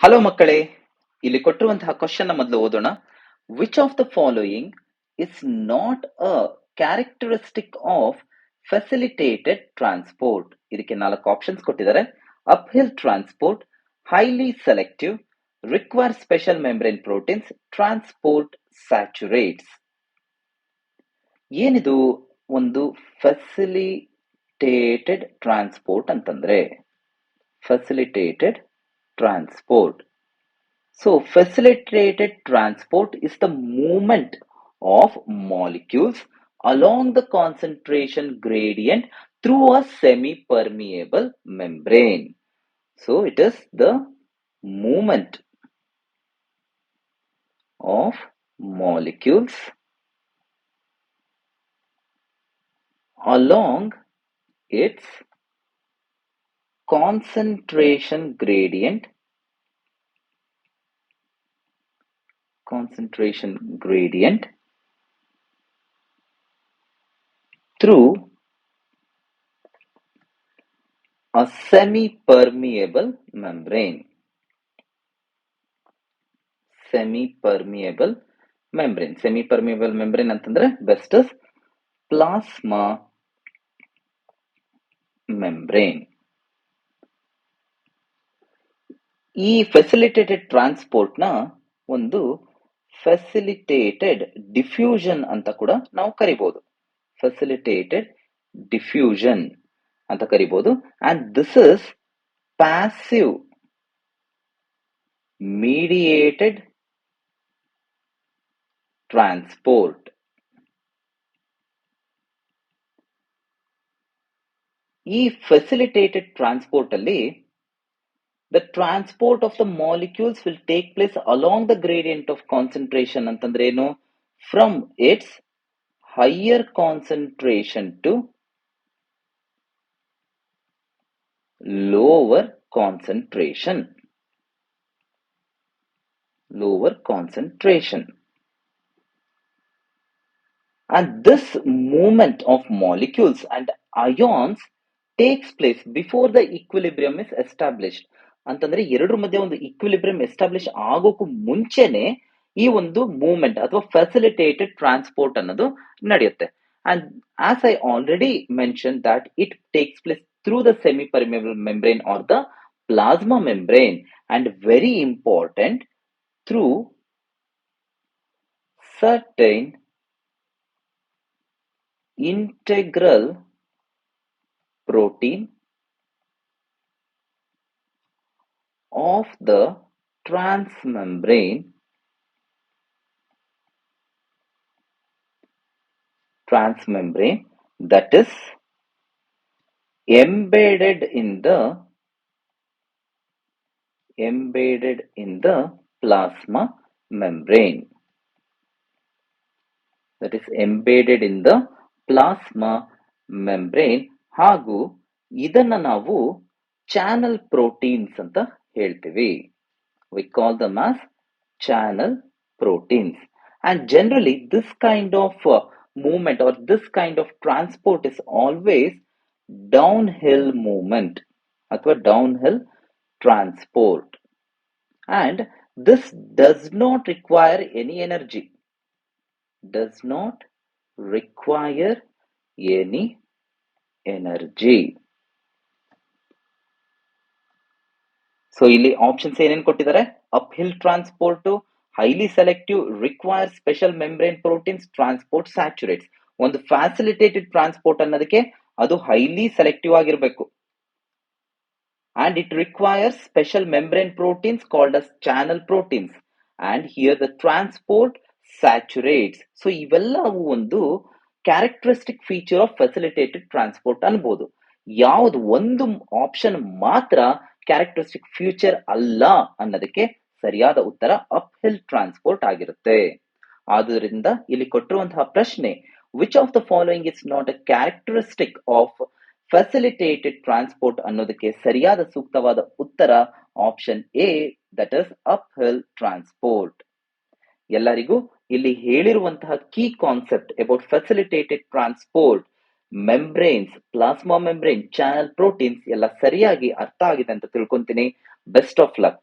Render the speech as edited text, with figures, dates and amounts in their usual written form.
Hello ಮಕ್ಕಳೇ, ಇಲ್ಲಿ ಕೊಟ್ಟಿರುವಂತಹ ಕ್ವಶನ್ ಮೊದಲು ಓದೋಣ. Which of the following is not a characteristic of facilitated transport? ಇದಕ್ಕೆ 4 ಆಪ್ಷನ್ಸ್ ಕೊಟ್ಟಿದ್ದಾರೆ. Uphill transport, highly selective, require special membrane proteins, transport saturates. ಏನಿದು ಒಂದು ಫೆಸಿಲಿಟೇಟೆಡ್ ಟ್ರಾನ್ಸ್ಪೋರ್ಟ್ ಅಂತಂದ್ರೆ? Facilitated transport. So, facilitated transport is the movement of molecules along the concentration gradient through a semi-permeable membrane. So, it is the movement of molecules along its concentration gradient through a semi-permeable membrane. Semi-permeable membrane ಅಂತಂದ್ರೆ best is plasma membrane. ಈ facilitated transport ನ ಒಂದು facilitated diffusion ಅಂತ ಕೂಡ ನಾವು ಕರಿಬಹುದು. Facilitated diffusion ಅಂತ ಕರಿಬಹುದು. And this is passive mediated transport. ಈ ಫೆಸಿಲಿಟೇಟೆಡ್ ಟ್ರಾನ್ಸ್ಪೋರ್ಟ್ ಅಲ್ಲಿ the transport of the molecules will take place along the gradient of concentration ಅಂತಂದ್ರೆ ಏನು? From its higher concentration to lower concentration. And this movement of molecules and ions takes place before the equilibrium is established. ಅಂತಂದ್ರೆ ಎರಡರ ಮಧ್ಯೆ ಒಂದು equilibrium establish ಆಗೋಕ್ಕೂ ಮುಂಚೆನೆ ಈ ಒಂದು movement ಅಥವಾ ಫೆಸಿಲಿಟೇಟೆಡ್ ಟ್ರಾನ್ಸ್ಪೋರ್ಟ್ ಅನ್ನೋದು ನಡೆಯುತ್ತೆ. And as I already mention that it takes place through the semi permeable membrane are the plasma membrane, and very important, through certain integral protein of the transmembrane that is embedded in the plasma membrane. That is embedded in the plasma membrane. ಹಾಗೂ ಇದನ್ನ ನಾವು channel proteins ಅಂತ ಹೇಳ್ತೀವಿ. We call them as channel proteins. And generally this kind of movement or this kind of transport is always downhill movement ಅಥವಾ downhill transport. And this does not require any energy. So ಇಲ್ಲಿ options ಏನೇನು ಕೊಟ್ಟಿದ್ದಾರೆ? Uphill transport, highly selective, require special membrane proteins, transport saturates. ಒಂದು facilitated transport ಅನ್ನೋದಕ್ಕೆ ಅದು highly selective ಆಗಿರಬೇಕು. And it requires special membrane proteins called as channel proteins. And here the transport saturates. So ಇವೆಲ್ಲವೂ ಒಂದು characteristic feature of facilitated transport ಅನ್ಬೋದು. ಯಾವ್ದು ಒಂದು option ಮಾತ್ರ ಕ್ಯಾರೆಕ್ಟರಿಸ್ಟಿಕ್ ಫ್ಯೂಚರ್ ಅಲ್ಲ ಅನ್ನೋದಕ್ಕೆ ಸರಿಯಾದ ಉತ್ತರ ಅಪ್ ಹಿಲ್ ಟ್ರಾನ್ಸ್ಪೋರ್ಟ್ ಆಗಿರುತ್ತೆ. ಆದುದರಿಂದ ಇಲ್ಲಿ ಕೊಟ್ಟಿರುವಂತಹ ಪ್ರಶ್ನೆ, which of the following is not a characteristic of facilitated transport ಅನ್ನೋದಕ್ಕೆ ಸರಿಯಾದ ಸೂಕ್ತವಾದ ಉತ್ತರ option A, that is uphill transport. ಎಲ್ಲರಿಗೂ ಇಲ್ಲಿ ಹೇಳಿರುವಂತಹ key concept about facilitated transport, membranes, plasma membrane, channel proteins ಎಲ್ಲ ಸರಿಯಾಗಿ ಅರ್ಥ ಆಗಿದೆ ಅಂತ ತಿಳ್ಕೊಂತೀನಿ. Best of luck.